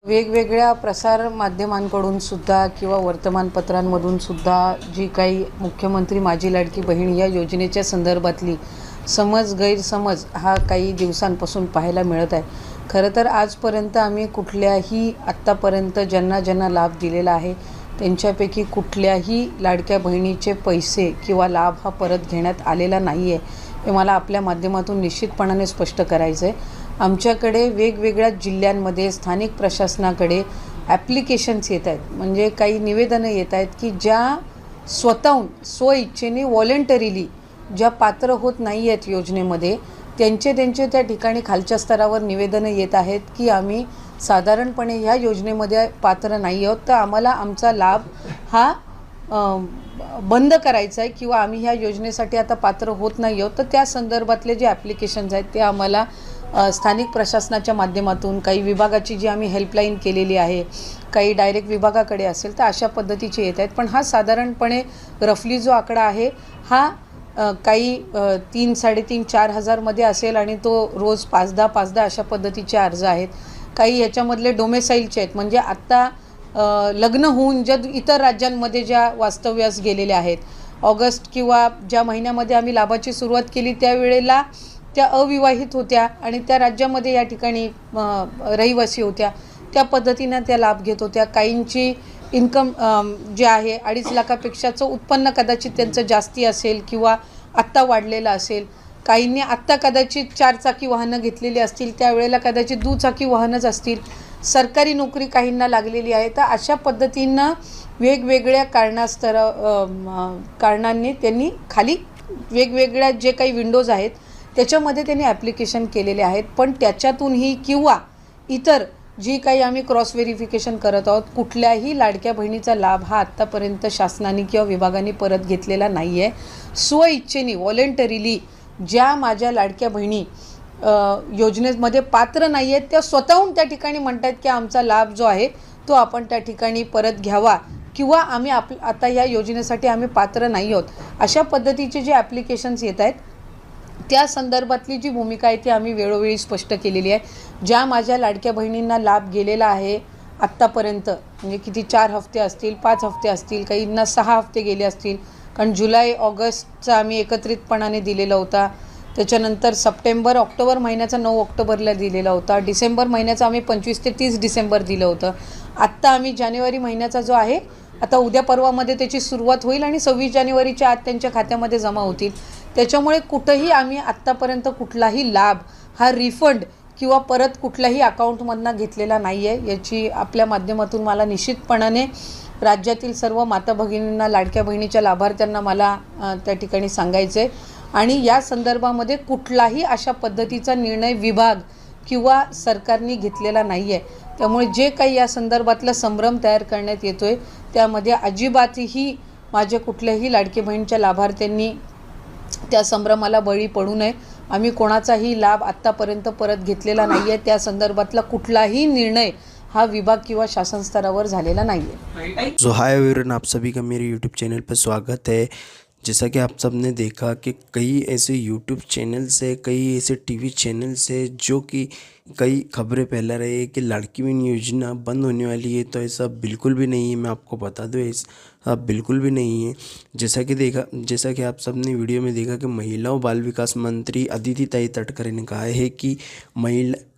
वेगवेगळ्या प्रसार माध्यमांकडून सुद्धा किंवा वर्तमानपत्रांमधून सुद्धा जी काही मुख्यमंत्री माझी लाडकी बहीण या योजनेच्या संदर्भातली गैरसमज हा काही दिवसांपासून पाहायला मिळत आहे. खरं तर आजपर्यंत आम्ही कुठल्याही आत्तापर्यंत ज्यांना लाभ दिलेला आहे त्यांच्यापैकी कुठल्याही लाडक्या बहिणीचे पैसे किंवा लाभ हा परत घेण्यात आलेला नाही आहे, हे मला आपल्या माध्यमातून निश्चितपणाने स्पष्ट करायचं आहे. आमच्याकडे वेगवेगळ्या जिल्ह्यांमध्ये स्थानिक प्रशासनाकडे ॲप्लिकेशन्स येत आहेत, म्हणजे काही निवेदनं येत आहेत की ज्या स्वतःहून स्वइच्छेने व्हॉलेंटरीली ज्या पात्र होत नाही आहेत योजनेमध्ये त्यांचे त्या ठिकाणी खालच्या स्तरावर निवेदनं येत आहेत की आम्ही साधारणपणे ह्या योजनेमध्ये पात्र नाही आहोत, तर आम्हाला आमचा लाभ हा बंद करायचा आहे किंवा आम्ही ह्या योजनेसाठी आता पात्र होत नाही आहोत. तर त्या संदर्भातले जे ॲप्लिकेशन्स आहेत ते आम्हाला स्थानिक प्रशासनाच्या माध्यमातून, काही विभागाची जी आम्ही हेल्पलाईन केलेली आहे, काही डायरेक्ट विभागाकडे असेल तर अशा पद्धतीचे येत आहेत. पण हा साधारणपणे रफली जो आकडा आहे हा काही 3-3,500-4 हजारमध्ये असेल आणि तो रोज 5-10 अशा पद्धतीचे अर्ज आहेत. काही याच्यामधले डोमेसाईलचे आहेत, म्हणजे आत्ता लग्न होऊन ज्या इतर राज्यांमध्ये ज्या वास्तव्यास गेलेल्या आहेत, ऑगस्ट किंवा ज्या महिन्यामध्ये आम्ही लाभाची सुरुवात केली त्यावेळेला त्या अविवाहित होत्या आणि त्या राज्यामध्ये या ठिकाणी रहिवासी होत्या, त्या पद्धतीनं त्या लाभ घेत होत्या. काहींची इन्कम जे आहे 2.5 लाखापेक्षाचं उत्पन्न कदाचित त्यांचं जास्ती असेल किंवा आत्ता वाढलेलं असेल. काहींनी आत्ता कदाचित 4 चाकी वाहनं घेतलेली असतील, त्यावेळेला कदाचित दुचाकी वाहनच असतील. सरकारी नोकरी काहींना लागलेली आहे. तर अशा पद्धतीनं वेगवेगळ्या कारणांनी त्यांनी खाली वेगवेगळ्या जे काही विंडोज आहेत त्याच्यामध्ये त्यांनी ॲप्लिकेशन केलेले आहेत. पण त्याच्यातूनही किंवा इतर जी काही आम्ही क्रॉस व्हेरिफिकेशन करत आहोत, कुठल्याही लाडक्या बहिणीचा लाभ हा आत्तापर्यंत शासनाने किंवा विभागाने परत घेतलेला नाही आहे. स्वइच्छेने व्हॉलेंटरीली ज्या माझ्या लाडक्या बहिणी योजनेमध्ये पात्र नाही आहेत त्या स्वतःहून त्या ठिकाणी म्हणतात की आमचा लाभ जो आहे तो आपण त्या ठिकाणी परत घ्यावा किंवा आम्ही आता या योजनेसाठी आम्ही पात्र नाही आहोत, अशा पद्धतीचे जे ॲप्लिकेशन्स येत आहेत त्या संदर्भातली जी भूमिका आहे ती आम्ही वेळोवेळी स्पष्ट केलेली आहे. ज्या माझ्या लाडक्या बहिणींना लाभ गेलेला आहे आत्तापर्यंत, म्हणजे किती 4 हफ्ते असतील, 5 हफ्ते असतील, काहींना 6 हफ्ते गेले असतील, कारण जुलै ऑगस्टचा आम्ही एकत्रितपणाने दिलेला होता. त्याच्यानंतर सप्टेंबर ऑक्टोबर महिन्याचा 9 ऑक्टोबरला दिलेला होता. डिसेंबर महिन्याचा आम्ही 25 ते 30 डिसेंबर दिलं होतं. आत्ता आम्ही जानेवारी महिन्याचा जो आहे आता उद्या परवामध्ये त्याची सुरुवात होईल आणि 26 जानेवारीच्या आत त्यांच्या खात्यामध्ये जमा होतील. त्याच्यामुळे कुठंही आम्ही आत्तापर्यंत कुठलाही लाभ हा रिफंड किंवा परत कुठल्याही अकाउंटमधनं घेतलेला नाही आहे, याची आपल्या माध्यमातून मला निश्चितपणाने राज्यातील सर्व माता भगिनींना, लाडक्या बहिणीच्या लाभार्थ्यांना मला त्या ठिकाणी सांगायचं आहे. आणि या संदर्भामध्ये कुठलाही अशा पद्धतीचा निर्णय विभाग किंवा सरकारने घेतलेला नाही आहे. त्यामुळे जे काही या संदर्भातला संभ्रम तयार करण्यात येतो आहे त्यामध्ये अजिबातही माझ्या कुठल्याही लाडकी बहिणीच्या लाभार्थ्यांनी त्या संभ्रमाला बळी पडू नये. आम्ही कोणाचाही लाभ आत्तापर्यंत परत घेतलेला नाही आहे. त्या संदर्भातला कुठलाही निर्णय हा विभाग किंवा शासन स्तरावर झालेला नाही है. जो हाय एवरीवन, आप सभी का मेरे यूट्यूब चैनल पर स्वागत है। जैसा कि आप सब ने देखा कि कई ऐसे यूट्यूब चैनल्स है, कई ऐसे टीवी चैनल्स है जो कि कई खबरें फैला रहे हैं कि लाड़की बहन योजना बंद होने वाली है। तो ऐसा बिल्कुल भी नहीं है, मैं आपको बता दूँ, ऐसा बिल्कुल भी नहीं है। जैसा कि आप सब ने वीडियो में देखा कि महिला और बाल विकास मंत्री अदिति ताई तटकरे ने कहा है कि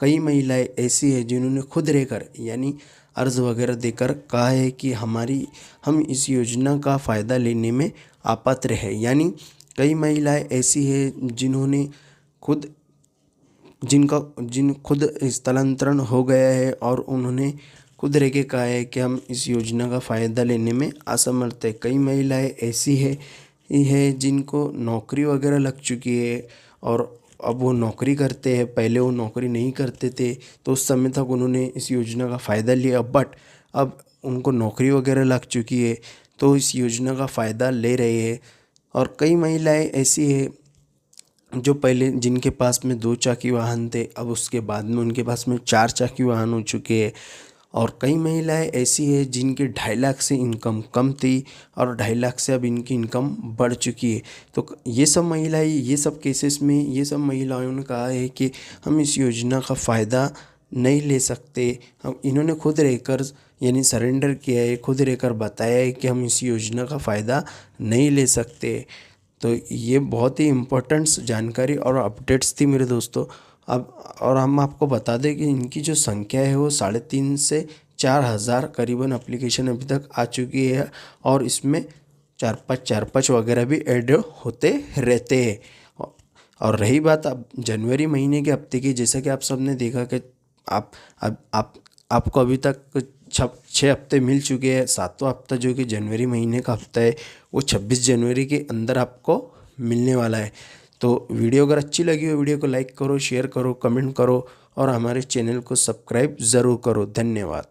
कई महिलाएं ऐसी है जिन्होंने खुद रहकर यानी अर्ज़ वगैरह देकर कहा है कि हम इस योजना का फ़ायदा लेने में अपात्र है। यानी कई महिलाएं ऐसी है जिन्होंने खुद स्थलांतरण हो गया है और उन्होंने खुद रह के कहा है कि हम इस योजना का फ़ायदा लेने में असमर्थ है। कई महिलाएं ऐसी है जिनको नौकरी वगैरह लग चुकी है और अब वो नौकरी करते हैं। पहले वो नौकरी नहीं करते थे तो उस समय तक उन्होंने इस योजना का फ़ायदा लिया, बट अब उनको नौकरी वगैरह लग चुकी है तो इस योजना का फ़ायदा ले रहे हैं। और कई महिलाएं ऐसी है जो पहले जिनके पास में 2 चाकी वाहन थे, अब उसके बाद में उनके पास में 4 चाकी वाहन हो चुके हैं। और कई महिलाएं ऐसी है जिनके 2.5 लाख से इनकम कम थी और 2.5 लाख से अब इनकी इनकम बढ़ चुकी है। तो ये सब केसेस में ये सब महिलाओं ने कहा है कि हम इस योजना का फ़ायदा नहीं ले सकते। हम इन्होंने खुद रहकर यानी सरेंडर किया है, खुद रहकर बताया है कि हम इस योजना का फ़ायदा नहीं ले सकते। तो ये बहुत ही इम्पोर्टेंट जानकारी और अपडेट्स थी मेरे दोस्तों। अब और हम आपको बता दें कि इनकी जो संख्या है वो 3.5 से 4 हज़ार करीबन एप्लीकेशन अभी तक आ चुकी है, और इसमें 4-5 वगैरह भी ऐड होते रहते हैं। और रही बात अब जनवरी महीने के हफ्ते की, जैसा कि आप सबने देखा कि आप अब आपको अभी तक 6 हफ्ते मिल चुके हैं। 7वां हफ्ता जो कि जनवरी महीने का हफ्ता है वो 26 जनवरी के अंदर आपको मिलने वाला है। तो वीडियो अगर अच्छी लगी हो, वीडियो को लाइक करो, शेयर करो, कमेंट करो और हमारे चैनल को सब्सक्राइब ज़रूर करो। धन्यवाद।